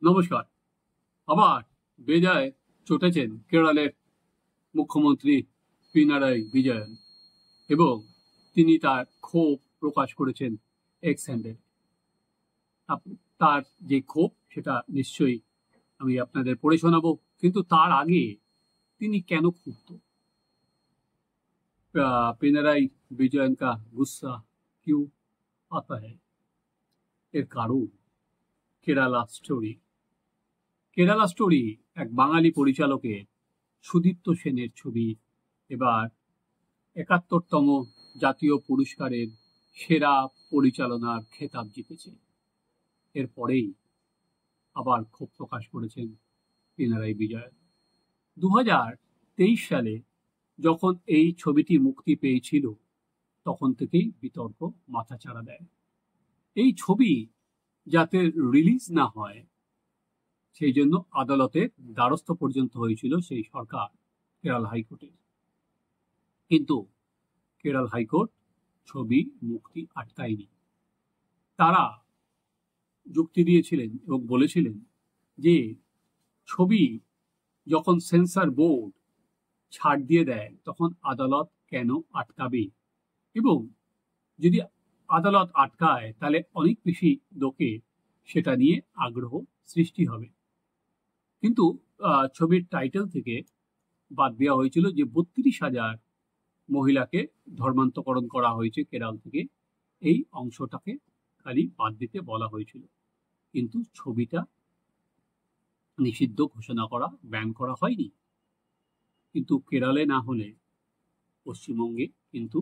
নমস্কার। আবার বেজায় চটেছেন কেরলের মুখ্যমন্ত্রী পিনারাই বিজয়ন এবং তিনি তার ক্ষোভ প্রকাশ করেছেন এক্স হ্যান্ডেল। তার যে ক্ষোভ সেটা নিশ্চয়ই আমি আপনাদের পড়ে শোনাবো, কিন্তু তার আগে তিনি কেন ক্ষুব্ধ, পিনারাই বিজয়ন কা গুসা কিউ আতা হ্যায়, এর কারণ কেরালা স্টোরি। কেরালা স্টোরি এক বাঙালি পরিচালকের সুদীপ্ত সেনের ছবি এবার ৭১তম জাতীয় পুরস্কারের সেরা পরিচালনার খেতাব জিতেছে। এরপরেই আবার ক্ষোভ প্রকাশ করেছেন পিনারাই বিজয়ন। ২০২৩ সালে যখন এই ছবিটি মুক্তি পেয়েছিল তখন থেকেই বিতর্ক মাথাচাড়া দেয়। এই ছবি যাতে রিলিজ না হয় সেই জন্য আদালতের দ্বারস্থ পর্যন্ত হয়েছিল সেই সরকার, কেরল হাইকোর্টের। কিন্তু কেরল হাইকোর্ট ছবি মুক্তি আটকায়নি। তারা যুক্তি দিয়েছিলেন এবং বলেছিলেন যে ছবি যখন সেন্সর বোর্ড ছাড় দিয়ে দেয় তখন আদালত কেন আটকাবে, এবং যদি আদালত আটকায় তাহলে অনেক বেশি লোকে সেটা নিয়ে আগ্রহ সৃষ্টি হবে। কিন্তু ছবির টাইটেল থেকে বাদ দেওয়া হয়েছিল যে ৩২,০০০ মহিলাকে ধর্মান্তকরণ করা হয়েছে কেরল থেকে, এই অংশটাকে খালি বাদ দিতে বলা হয়েছিল। কিন্তু ছবিটা নিষিদ্ধ ঘোষণা করা, ব্যান করা হয়নি। কিন্তু কেরলে না হলে পশ্চিমবঙ্গে কিন্তু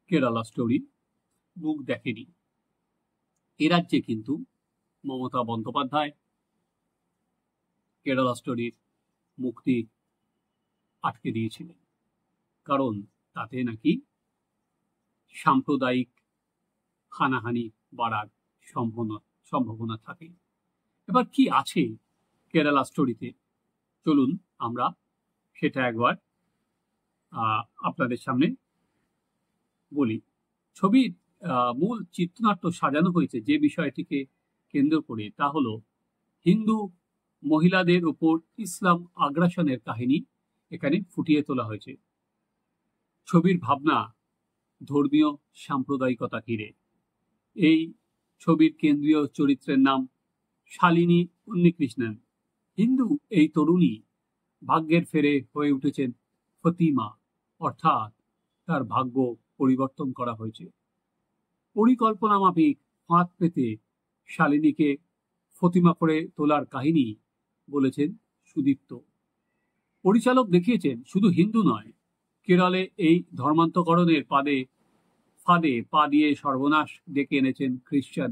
কেরালা স্টোরি মুখ দেখেনি। এ রাজ্যে কিন্তু মমতা বন্দ্যোপাধ্যায় কেরালা স্টোরির মুক্তি আটকে দিয়েছিলেন, কারণ তাতে নাকি সাম্প্রদায়িক হানাহানি বাড়ার সম্ভাবনা থাকে। এবার কি আছে কেরালা স্টোরিতে, চলুন আমরা সেটা একবার আপনাদের সামনে বলি। ছবির মূল চিত্রনাট্য সাজানো হয়েছে যে বিষয়টিকে কেন্দ্র করে, তা হলো হিন্দু মহিলাদের উপর ইসলাম আগ্রাসনের কাহিনী এখানে ফুটিয়ে তোলা হয়েছে। ছবির ভাবনা ধর্মীয় সাম্প্রদায়িকতা ঘিরে। এই ছবির কেন্দ্রীয় চরিত্রের নাম শালিনী উন্নিকৃষ্ণন। হিন্দু এই তরুণী ভাগ্যের ফেরে হয়ে উঠেছেন ফতিমা, অর্থাৎ তার ভাগ্য পরিবর্তন করা হয়েছে। পরিকল্পনা মাফিক ফাঁদ পেতে শালিনীকে ফতিমা করে তোলার কাহিনী বলেছেন সুদীপ্ত। পরিচালক দেখিয়েছেন শুধু হিন্দু নয়, কেরলে এই ধর্মান্তকরণের ফাঁদে পা দিয়ে সর্বনাশ ডেকে এনেছেন খ্রিস্টান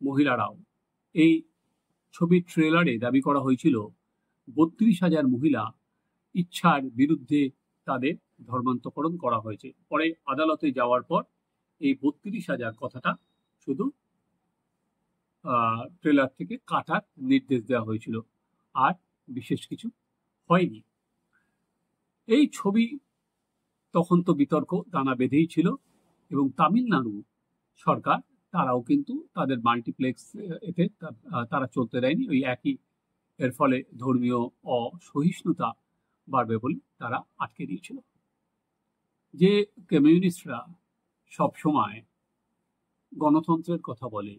মহিলারাও। এই ছবির ট্রেলারে দাবি করা হয়েছিল ৩২,০০০ মহিলা ইচ্ছার বিরুদ্ধে তাদের ধর্মান্তকরণ করা হয়েছে। পরে আদালতে যাওয়ার পর এই ৩২,০০০ কথাটা শুধু ট্রেলার থেকে কাটার নির্দেশ দেওয়া হয়েছিল, আর বিশেষ কিছু হয়নি। এই ছবি তখন তো বিতর্ক দানা বেঁধেই ছিল, এবং তামিলনাড়ু সরকার তারাও কিন্তু তাদের মাল্টিপ্লেক্স এতে তারা চলতে দেয়নি ওই একই। এর ফলে ধর্মীয় অসহিষ্ণুতা বাড়বে বলে তারা আটকে দিয়েছিল। যে কমিউনিস্টরা সবসময় গণতন্ত্রের কথা বলে,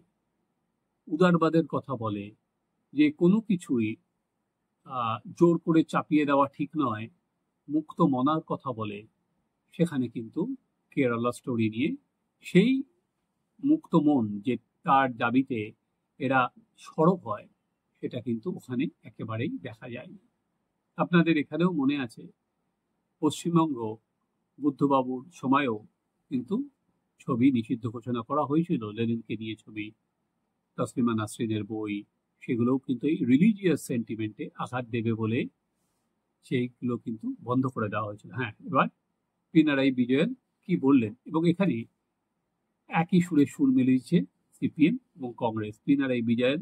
উদারবাদের কথা বলে, যে কোনো কিছুই জোর করে চাপিয়ে দেওয়া ঠিক নয়, মুক্ত মনার কথা বলে, সেখানে কিন্তু কেরালা স্টোরি নিয়ে সেই মুক্ত মন যে তার দাবিতে এরা সরব হয়, সেটা কিন্তু ওখানে একেবারেই দেখা যায়নি। আপনাদের এখানেও মনে আছে পশ্চিমবঙ্গ বুদ্ধবাবুর সময়ও কিন্তু ছবি নিষিদ্ধ ঘোষণা করা হয়েছিল, লেনিনকে নিয়ে ছবি, তসলিমা নাসরিনের বই, সেগুলোও কিন্তু এই রিলিজিয়াস সেন্টিমেন্টে আঘাত দেবে বলে সেইগুলো কিন্তু বন্ধ করে দেওয়া হয়েছিল। হ্যাঁ, এবার পিনারাই বিজয়ন কি বললেন, এবং এখানে একই সুরে সুর মিলিয়েছে সিপিএম এবং কংগ্রেস, পিনারাই বিজয়ন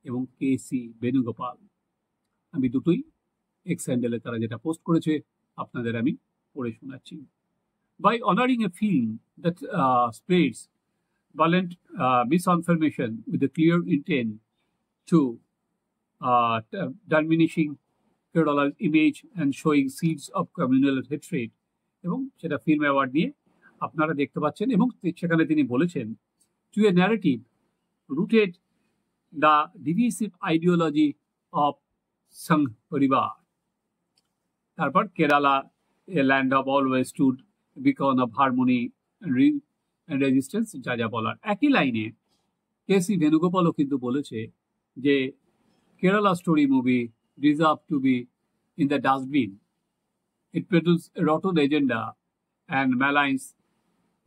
এবং KC বেণুগোপাল। আমি দুটোই এক্স হ্যান্ডেলে তারা যেটা পোস্ট করেছে আপনাদের আমি পড়ে শোনাচ্ছি। By honoring a film that spreads violent misinformation with a clear intent to diminishing Kerala's image and showing seeds of communal hatred, এবং সেটা ফিল্ম অ্যাওয়ার্ড নিয়ে আপনারা দেখতে পাচ্ছেন। এবং সেখানে তিনি বলেছেন, to a narrative rooted the divisive ideology of Sangh Parivar. তারপর Kerala, a land of always stood beacon of harmony and resistance, যা যা বলার। একই লাইনে কেসি ভেনুগোপালও কিন্তু বলেছে যে Kerala story movie deserve two be in the dustbin, it produce rotten agenda and ম্যালাইন্স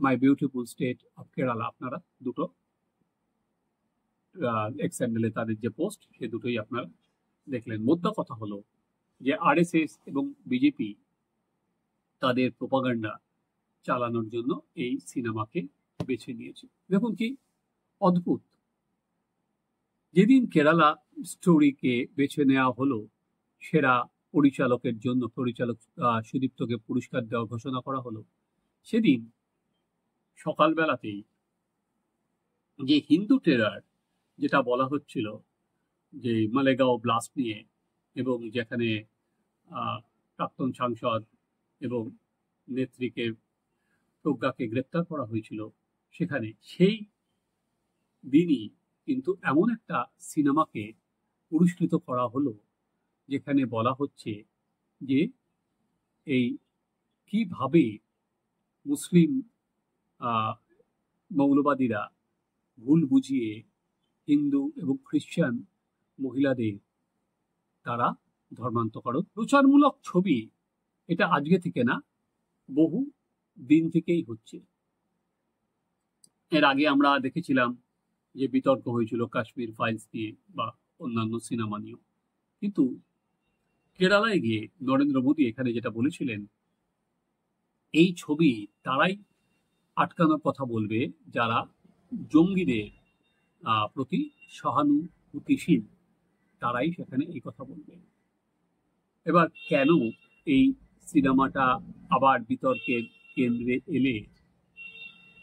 my beautiful state of Kerala. আপনারা দুটো এক্স হ্যান্ডেলে তাদের যে পোস্ট, সে দুটোই আপনারা দেখলেন। মোদ্দা কথা হলো যে আরএসএস এবং বিজেপি তাদের প্রোপাগান্ডা চালানোর জন্য এই সিনেমাকে বেছে নিয়েছে। দেখুন কি অদ্ভুত, যেদিন কেরালা স্টোরিকে বেছে নেওয়া হলো সেরা পরিচালকের জন্য, পরিচালক সুদীপ্তকে পুরস্কার দেওয়া ঘোষণা করা হলো, সেদিন সকালবেলাতেই যে হিন্দু টেরার যেটা বলা হচ্ছিল, যে মালেগাঁও ব্লাস্ট নিয়ে, এবং যেখানে প্রাক্তন সাংসদ এবং নেত্রীকে, প্রজ্ঞাকে গ্রেপ্তার করা হয়েছিল, সেখানে সেই দিনই কিন্তু এমন একটা সিনেমাকে পুরস্কৃত করা হলো যেখানে বলা হচ্ছে যে এই কিভাবে মুসলিম মৌলবাদীরা ভুল বুঝিয়ে হিন্দু এবং খ্রিস্টান মহিলাদের তারা ধর্মান্তকরণ। প্রচারমূলক ছবি এটা আজকে থেকে না, বহু দিন থেকেই হচ্ছে। এর আগে আমরা দেখেছিলাম যে বিতর্ক হয়েছিল কাশ্মীর ফাইলস নিয়ে বা অন্যান্য সিনেমা নিয়েও। কিন্তু কেরালায় গিয়ে নরেন্দ্র মোদী এখানে যেটা বলেছিলেন, এই ছবি তারাই আটকানোর কথা বলবে যারা জঙ্গিদের প্রতি সহানুভূতিশীল, তারাই সেখানে এই কথা বলবে। এবার কেন এই সিনেমাটা আবার বিতর্কের কেন্দ্রে এলে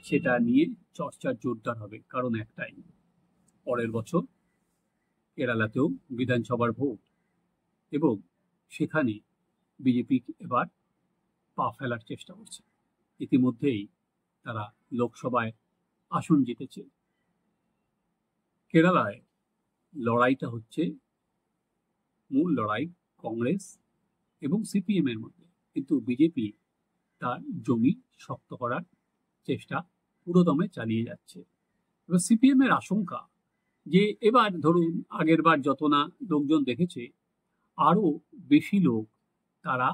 সেটা নিয়ে চর্চা জোরদার হবে, কারণ একটাই, পরের বছর কেরালাতেও বিধানসভার ভোট, এবং সেখানে বিজেপি এবার পা ফেলার চেষ্টা করছে। ইতিমধ্যেই তারা লোকসভায় আসন জিতেছে। কেরালায় লড়াইটা হচ্ছে, মূল লড়াই কংগ্রেস এবং সিপিএম এর মধ্যে, কিন্তু বিজেপি তার জমি শক্ত করার চেষ্টা পুরোদমে চালিয়ে যাচ্ছে। এবার সিপিএম এর আশঙ্কা যে এবার ধরুন আগের বার যত না লোকজন দেখেছে, আরো বেশি লোক তারা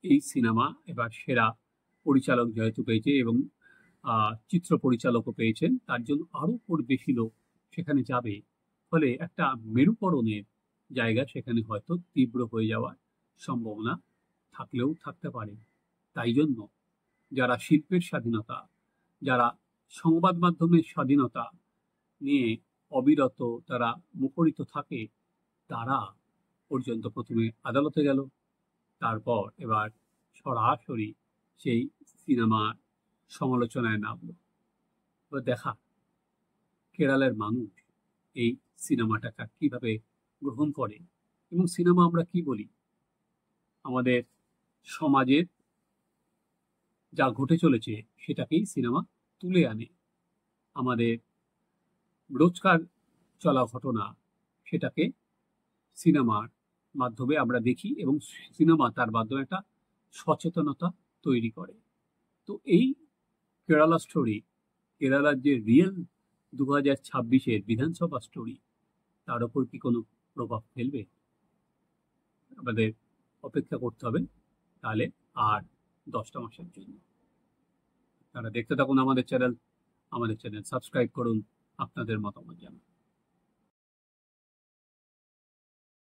এই সিনেমা এবার সেরা পরিচালক যেহেতু পেয়েছে এবং চিত্র পরিচালকও পেয়েছেন, তার জন্য আরো বেশি লোক সেখানে যাবে। ফলে একটা মেরুকরণের জায়গা সেখানে হয়তো তীব্র হয়ে যাওয়ার সম্ভাবনা থাকলেও থাকতে পারে। তাই জন্য যারা শিল্পের স্বাধীনতা, যারা সংবাদ মাধ্যমের স্বাধীনতা নিয়ে অবিরত তারা মুখরিত থাকে, তারা পর্যন্ত প্রথমে আদালতে গেল, তারপর এবার সরাসরি সেই সিনেমার সমালোচনায় নামলো। এবার দেখা কেরালের মানুষ এই সিনেমাটাকে কিভাবে গ্রহণ করে, এবং সিনেমা আমরা কি বলি, আমাদের সমাজের যা ঘটে চলেছে সেটাকেই সিনেমা তুলে আনে। আমাদের রোজকার চলা ঘটনা সেটাকে সিনেমার মাধ্যমে আমরা দেখি, এবং সিনেমা তার মাধ্যমে একটা সচেতনতা তৈরি করে। তো এই কেরালা স্টোরি, কেরালার যে রিয়েল 2026-এর বিধানসভা স্টোরি, তার উপর কি কোনো প্রভাব ফেলবে? আমাদের অপেক্ষা করতে হবে তাহলে আর 10টা মাসের জন্য। তারা দেখতে থাকুন আমাদের চ্যানেল সাবস্ক্রাইব করুন, আপনাদের মতামত জানান।